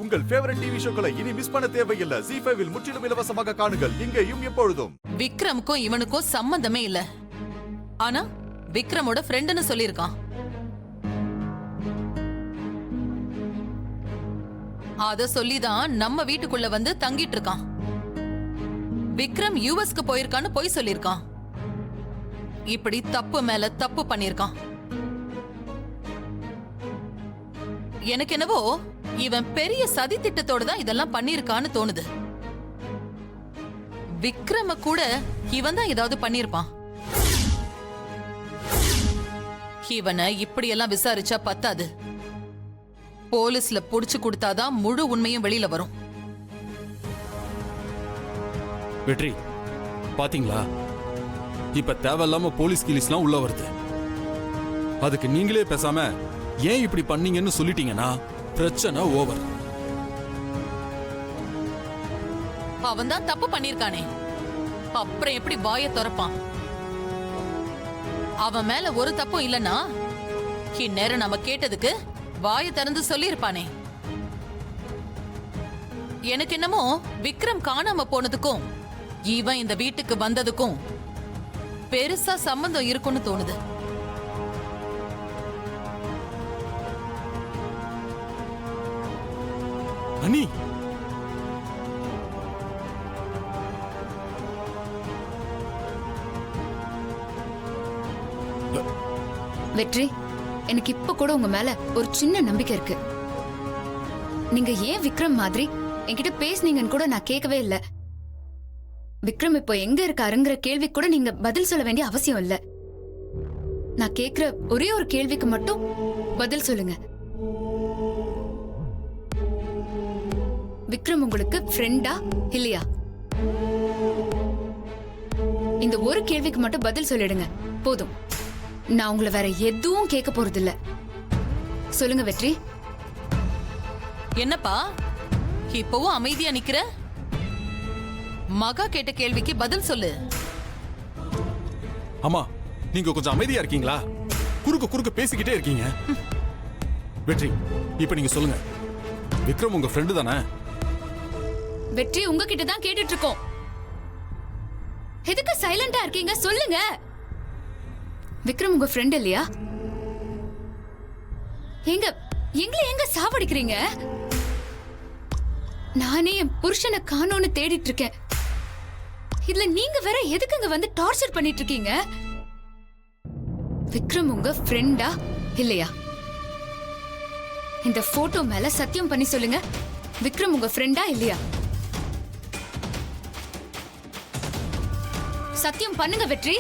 உங்கள் favourite TV ஷோக்களை இனி miss பண்ண தேவையில்லை. ZEE5 இல் முற்றிலும் இலவசமாக காணுங்கள். இங்கேயும் எப்பொழுதும். விக்ரமுக்கும் இவனுக்கும் சம்பந்தமே இல்ல. ஆனா விக்ரமோட ஃப்ரெண்டுன்னு சொல்லியிருக்கான். அத சொல்லிதான் நம்ம வீட்டுக்குள்ள வந்து தங்கிட்டு இருக்கான். விக்ரம் யுஎஸ்க்கு போயிருக்கான்னு பொய் சொல்லியிருக்கான். இப்படி தப்பு மேல தப்பு பண்ணிருக்கான். எனக்கு என்னவோ இவன் பெரிய சதி திட்டத்தோட தான் இதெல்லாம் பண்ணிருக்கான்னு தோணுது. விக்ரம கூட இவன் தான் ஏதாவது பண்ணிருப்பான். இவனை இப்படியெல்லாம் விசாரிச்சா பத்தாது. போலீஸ்ல புடிச்சு கொடுத்தாதான் முழு உண்மையும் வெளியில வரும். வெற்றி பாத்தீங்களா, இப்ப தேவையில்லாம போலீஸ் கிலீஸ்லாம் உள்ள வருது. அதுக்கு நீங்களே பேசாம ஏன் இப்படி பண்ணீங்கன்னு சொல்லிட்டீங்கன்னா பிரச்சனை ஓவர். அவன் தான் தப்பு பண்ணிருக்கானே, அப்புறம் எப்படி வாயை திறப்பான்? அவன் மேல ஒரு தப்பும் இல்லனா இந்நேரம் நம்ம கேட்டதுக்கு வாயை திறந்து சொல்லிருப்பானே. எனக்கு என்னமோ விக்ரம் காணாம போனதுக்கும் இவன் இந்த வீட்டுக்கு வந்ததுக்கும் பெருசா சம்பந்தம் இருக்குன்னு தோணுது. அனி, வெற்றி, எனக்கு இப்ப கூட உங்க மேல ஒரு சின்ன நம்பிக்கை இருக்கு. நீங்க ஏன் விக்ரம் மாதிரி என்கிட்ட பேசுனீங்கன்னு கூட நான் கேட்கவே இல்ல. விக்ரம் இப்போ எங்க இருக்காருங்கிற கேள்வி கூட நீங்க பதில் சொல்ல வேண்டிய அவசியம் இல்ல. நான் கேக்குற ஒரே ஒரு கேள்விக்கு மட்டும் பதில் சொல்லுங்க. விக்ரம் உங்களுக்கு ஃப்ரெண்டா இல்லையா? இந்த ஒரு கேள்விக்கு மட்டும் பதில் சொல்லிடுங்க போதும். நான் உங்களை வேற எதுவும் கேட்க போறது இல்ல. சொல்லுங்க வெற்றி. என்னப்பா இப்பவும் அமைதியா நிக்கிற? மகா கேட்ட கேள்விக்கு பதில் சொல்லு. அம்மா நீங்க கொஞ்சம் அமைதியா இருக்கீங்களா? குறுக்க பேசிக்கிட்டே இருக்கீங்க. வெற்றி, இப்ப நீங்க சொல்லுங்க, விக்ரம் உங்க ஃப்ரெண்டு தானே? வெற்றி, உங்ககிட்ட தான் கேட்டுட்டு இருக்கோம். எதுக்கு சைலண்டா இருக்கீங்க? சொல்லுங்க. விக்ரம் உங்க ஃப்ரெண்ட் இல்லையா? எங்க சாவடிக்கிறீங்க? நானே என் புருஷனை காணோன்னு தேடிட்டு இருக்கேன். இதுல நீங்க வேற எதுக்குங்க வந்து டார்ச்சர் பண்ணிட்டு இருக்கீங்க? விக்ரம் உங்க ஃப்ரெண்டா இல்லையா? இந்த போட்டோ மேல சத்தியம் பண்ணி சொல்லுங்க, விக்ரம் உங்க ஃப்ரெண்டா இல்லையா? சத்தியம் பண்ணுங்க வெற்றி.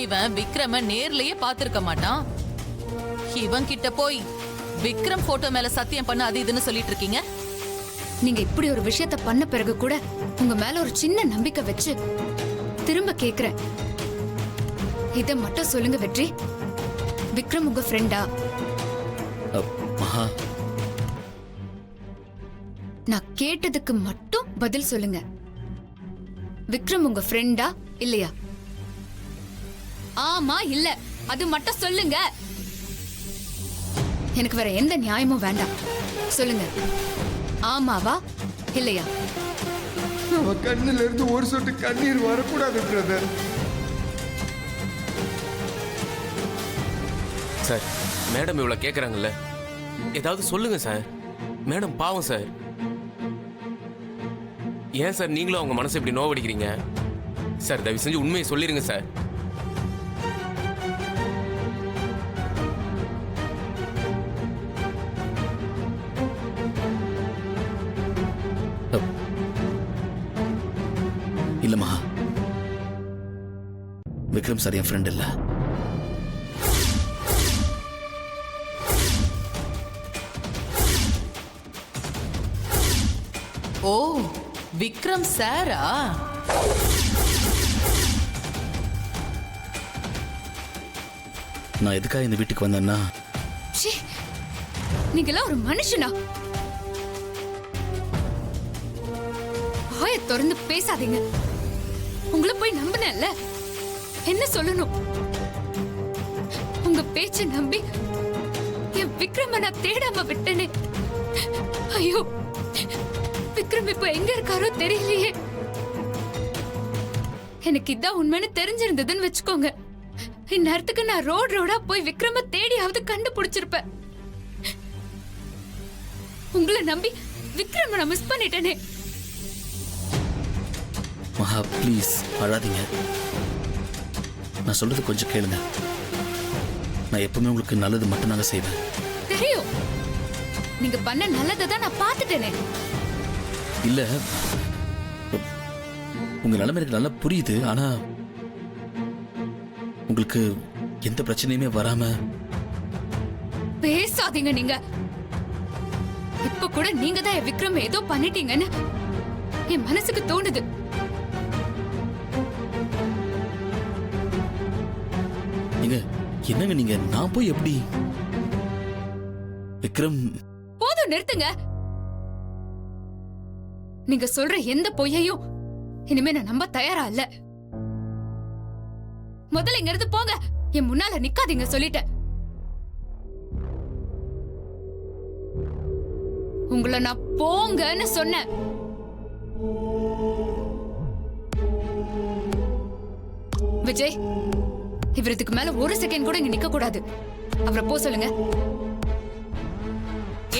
இவன் விக்ரம நேர்லயே பாத்திருக்க மாட்டான். இவன் கிட்ட போய் விக்ரம் போட்டோ மேல சத்தியம் பண்ண அது இதுன்னு சொல்லிட்டு இருக்கீங்க. நீங்க இப்படி ஒரு விஷயத்த பண்ண பிறகு கூட உங்க மேல ஒரு சின்ன நம்பிக்கை வச்சு திரும்ப கேக்குறேன். இத மட்டும் சொல்லுங்க வெற்றி, விக்ரம் உங்க ஃப்ரெண்டா? மகா, நான் கேட்டதுக்கு மட்டும் பதில் சொல்லுங்க. விக்ரம் உங்க ஃப்ரெண்டா இல்லையா? ஆமா இல்ல அது மட்டும் சொல்லுங்க. எனக்கு வேற எந்த நியாயமும் வேண்டாம். சொல்லுங்க, ஆமாவா இல்லையா? அவ கண்ணுல இருந்து ஒரு சொட்டு கண்ணீர் வரக்கூடாது பிரதர். சார் மேடம் இவ்வளவு கேக்குறாங்கல்ல, ஏதாவது சொல்லுங்க சார். மேடம் பாவம் சார். ஏன் சார் நீங்களும் அவங்க மனசை இப்படி நோவடிக்கிறீங்க? சார் தயவு செஞ்சு உண்மையை சொல்லிருங்க சார். இல்ல மகா, விக்ரம் சார் என் ஃப்ரெண்ட் இல்ல. ஓ, விக்ரம் சாரா? நான் எதுக்காக இந்த வீட்டுக்கு வந்தேன்னா, நீங்களாம் ஒரு மனுஷனா? வாயை திறந்து பேசாதீங்க. உங்களை போய் நம்பினேன்ல, என்ன சொல்லணும்? உங்க பேச்ச நம்பி என் விக்ரம நான் தேடாம விட்டனே. ஐயோ, விக்ரம் இப்ப எங்க இருக்காரோ தெரியலையே. எனக்கு இதான் உண்மைன்னு தெரிஞ்சிருந்ததுன்னு வச்சுக்கோங்க, இந்நேரத்துக்கு நான் ரோடா போய் விக்ரம தேடியாவது கண்டுபிடிச்சிருப்பேன். உங்களை நம்பி விக்ரம நான் மிஸ் பண்ணிட்டேனே. மகா ப்ளீஸ் அழாதீங்க. நான் சொல்றது கொஞ்சம் கேளுங்க. நான் எப்பவுமே உங்களுக்கு நல்லது மட்டும்தாங்க செய்வேன். தெரியும், நீங்க பண்ண நல்லதை தான் நான் பார்த்துட்டேனே. இல்ல, உங்க நிலைமை எனக்கு நல்லா புரியுது. ஆனா உங்களுக்கு எந்த பிரச்சனையுமே வராம பேசாதீங்க. நீங்க இப்ப கூட நீங்க தான் என் விக்ரம் ஏதோ பண்ணிட்டீங்கன்னு என் மனசுக்கு தோணுது. நீங்க என்னங்க நீங்க? நான் போய் எப்படி விக்ரம்? போதும், நிறுத்துங்க. நீங்க சொல்ற எந்த பொய்யையும் இனிமே நான் நம்ப தயாரா இல்ல. முதல்ல இங்க இருந்து போங்க. என் முன்னால நிக்காதீங்க சொல்லிட்டேன். உங்களை நான் போங்கன்னு சொன்னேன். விஜய், இவர் இதுக்கு மேல ஒரு செகண்ட் கூட இங்க நிக்க கூடாது. அவரை போ சொல்லுங்க.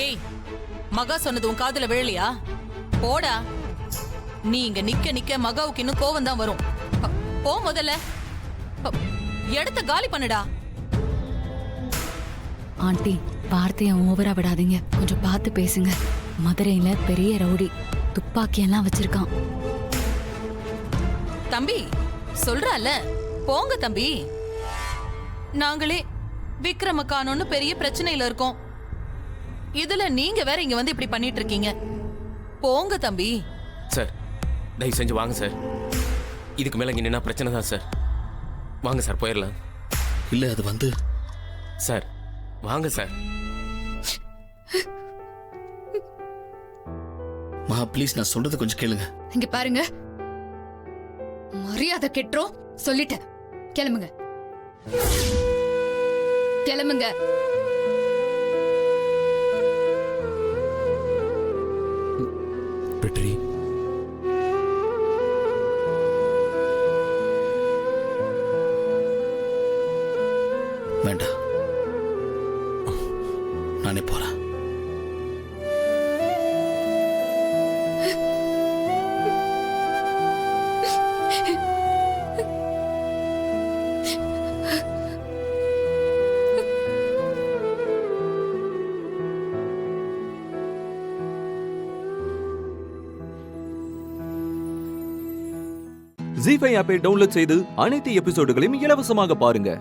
ஏய், மகா சொன்னது உன் காதுல விழலையா? போடா. நீ இங்க நிக்க நிக்க மகாவுக்கு இன்னும் கோவம் தான் வரும். போ முதல்ல. இடத்த காலி பண்ணுடா. ஆண்டி, வார்த்தையை ஓவரா விடாதீங்க. கொஞ்சம் பார்த்து பேசுங்க. மதுரையில பெரிய ரவுடி துப்பாக்கி எல்லாம் வச்சிருக்கான். தம்பி சொல்றால, போங்க தம்பி. நாங்களே விக்ரம காணோம்னு பெரிய பிரச்சனையில இருக்கோம். இதுல நீங்க வேற இங்க வந்து இப்படி பண்ணிட்டு இருக்கீங்க. போங்க தம்பி. சார் தயவு செஞ்சு வாங்க சார். இதுக்கு மேல இங்க நின்னா பிரச்சனை தான் சார். வாங்க சார், போயிடலாம். இல்ல அது வந்து சார் வாங்க சார். மகா ப்ளீஸ், நான் சொல்றது கொஞ்சம் கேளுங்க. இங்க பாருங்க, மரியாதை கெட்டுறோம் சொல்லிட்டேன். கிளம்புங்க, கிளம்புங்க. வெற்றி, வேண்டாம், நானே போறேன். ஜீ5 ஆப்பை டவுன்லோட் செய்து அனைத்து எபிசோடுகளையும் இலவசமாக பாருங்க.